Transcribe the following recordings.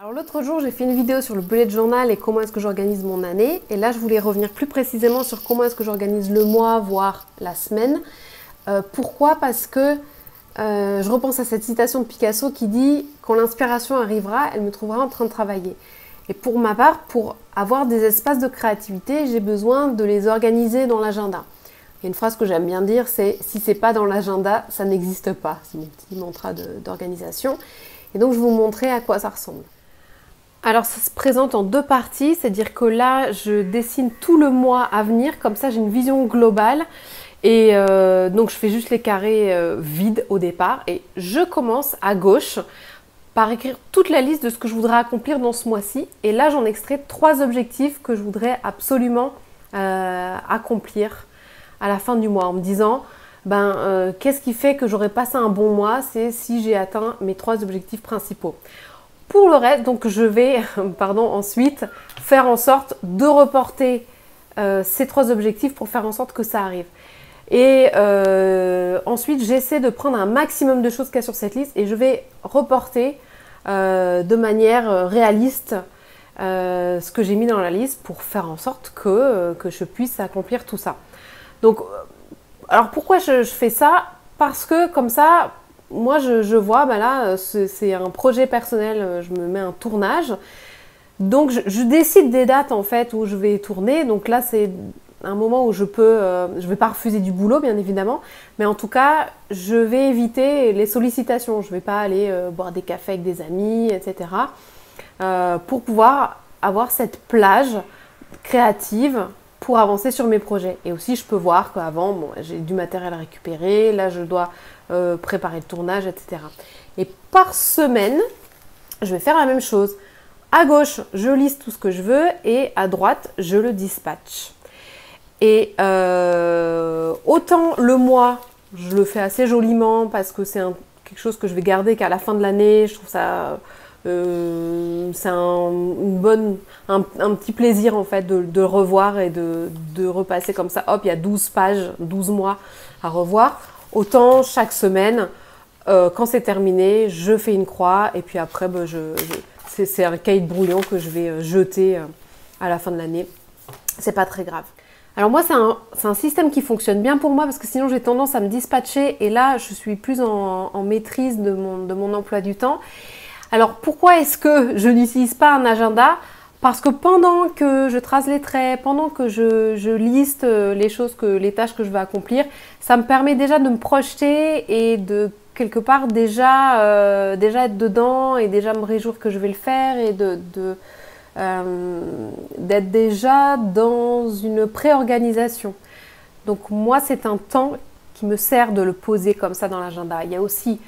Alors l'autre jour, j'ai fait une vidéo sur le bullet journal et comment est-ce que j'organise mon année. Et là, je voulais revenir plus précisément sur comment est-ce que j'organise le mois, voire la semaine. Pourquoi? Parce que je repense à cette citation de Picasso qui dit « Quand l'inspiration arrivera, elle me trouvera en train de travailler ». Et pour ma part, pour avoir des espaces de créativité, j'ai besoin de les organiser dans l'agenda. Il y a une phrase que j'aime bien dire, c'est « Si c'est pas dans l'agenda, ça n'existe pas ». C'est mon petit mantra d'organisation. Et donc, je vais vous montrer à quoi ça ressemble. Alors ça se présente en deux parties, c'est-à-dire que là je dessine tout le mois à venir, comme ça j'ai une vision globale et donc je fais juste les carrés vides au départ et je commence à gauche par écrire toute la liste de ce que je voudrais accomplir dans ce mois-ci et là j'en extrais 3 objectifs que je voudrais absolument accomplir à la fin du mois en me disant qu'est-ce qui fait que j'aurais passé un bon mois, c'est si j'ai atteint mes 3 objectifs principaux. Pour le reste, donc je vais ensuite faire en sorte de reporter ces 3 objectifs pour faire en sorte que ça arrive. Et ensuite, j'essaie de prendre un maximum de choses qu'il y a sur cette liste et je vais reporter de manière réaliste ce que j'ai mis dans la liste pour faire en sorte que je puisse accomplir tout ça. Donc, alors pourquoi je fais ça? Parce que comme ça, moi, je vois, là, c'est un projet personnel, je me mets un tournage. Donc, je décide des dates, en fait, où je vais tourner. Donc là, c'est un moment où je vais pas refuser du boulot, bien évidemment. Mais en tout cas, je vais éviter les sollicitations. Je vais pas aller boire des cafés avec des amis, etc. Pour pouvoir avoir cette plage créative pour avancer sur mes projets. Et aussi, je peux voir qu'avant, j'ai du matériel à récupérer. Là, je dois préparer le tournage, etc. Et par semaine, je vais faire la même chose. À gauche, je liste tout ce que je veux et à droite, je le dispatche. Et autant le mois, je le fais assez joliment parce que c'est quelque chose que je vais garder qu'à la fin de l'année. Je trouve ça... c'est un petit plaisir en fait de revoir et de repasser comme ça. Hop, il y a 12 pages, 12 mois à revoir. Autant chaque semaine, quand c'est terminé, je fais une croix et puis après, c'est un cahier de brouillon que je vais jeter à la fin de l'année. C'est pas très grave. Alors moi, c'est un système qui fonctionne bien pour moi parce que sinon j'ai tendance à me dispatcher et là, je suis plus en maîtrise de mon emploi du temps. Alors pourquoi est-ce que je n'utilise pas un agenda? Parce que pendant que je trace les traits, pendant que je liste les tâches que je vais accomplir, ça me permet déjà de me projeter et de quelque part déjà être dedans et déjà me réjouir que je vais le faire et d'être déjà dans une pré-organisation. Donc moi, c'est un temps qui me sert de le poser comme ça dans l'agenda. Il y a aussi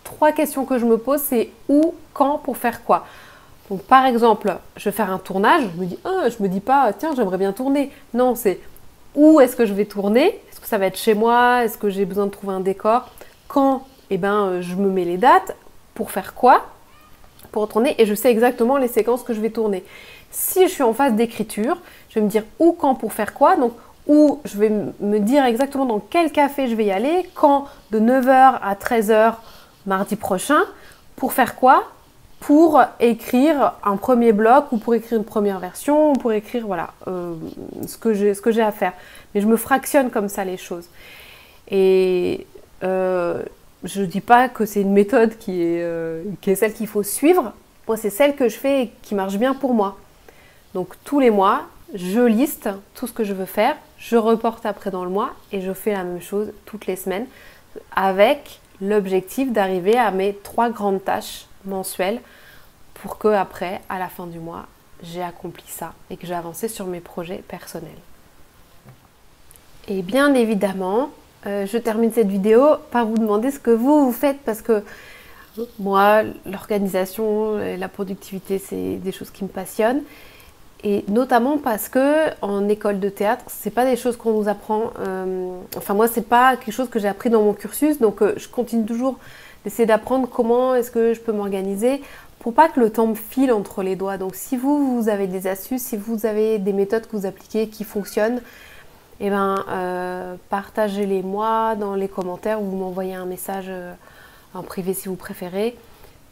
3 questions que je me pose, c'est où, quand, pour faire quoi. Donc par exemple, je vais faire un tournage, je me dis pas tiens j'aimerais bien tourner. Non, c'est où est-ce que je vais tourner? Est-ce que ça va être chez moi? Est-ce que j'ai besoin de trouver un décor? Quand? Je me mets les dates. Pour faire quoi? Pour tourner et je sais exactement les séquences que je vais tourner. Si je suis en phase d'écriture, je vais me dire où, quand, pour faire quoi. Donc où je vais me dire exactement dans quel café je vais y aller, quand de 9 h à 13 h mardi prochain, pour faire quoi? Pour écrire un premier bloc ou pour écrire une première version, ou pour écrire voilà, ce que j'ai à faire. Mais je me fractionne comme ça les choses. Et je ne dis pas que c'est une méthode qui est celle qu'il faut suivre. Moi, c'est celle que je fais et qui marche bien pour moi. Donc tous les mois, je liste tout ce que je veux faire, je reporte après dans le mois et je fais la même chose toutes les semaines avec l'objectif d'arriver à mes 3 grandes tâches mensuelles pour que après, à la fin du mois, j'ai accompli ça et que j'ai avancé sur mes projets personnels. Et bien évidemment, je termine cette vidéo par vous demander ce que vous faites parce que moi, l'organisation et la productivité, c'est des choses qui me passionnent. Et notamment parce que en école de théâtre, c'est pas des choses qu'on nous apprend. Enfin moi, c'est pas quelque chose que j'ai appris dans mon cursus, donc je continue toujours d'essayer d'apprendre comment est-ce que je peux m'organiser pour pas que le temps me file entre les doigts. Donc si vous avez des astuces, si vous avez des méthodes que vous appliquez qui fonctionnent, partagez-les moi dans les commentaires ou vous m'envoyez un message en privé si vous préférez.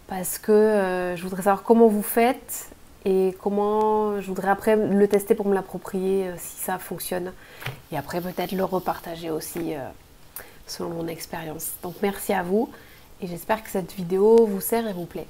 parce que je voudrais savoir comment vous faites et comment je voudrais après le tester pour me l'approprier si ça fonctionne. Et après peut-être le repartager aussi selon mon expérience. Donc merci à vous et j'espère que cette vidéo vous sert et vous plaît.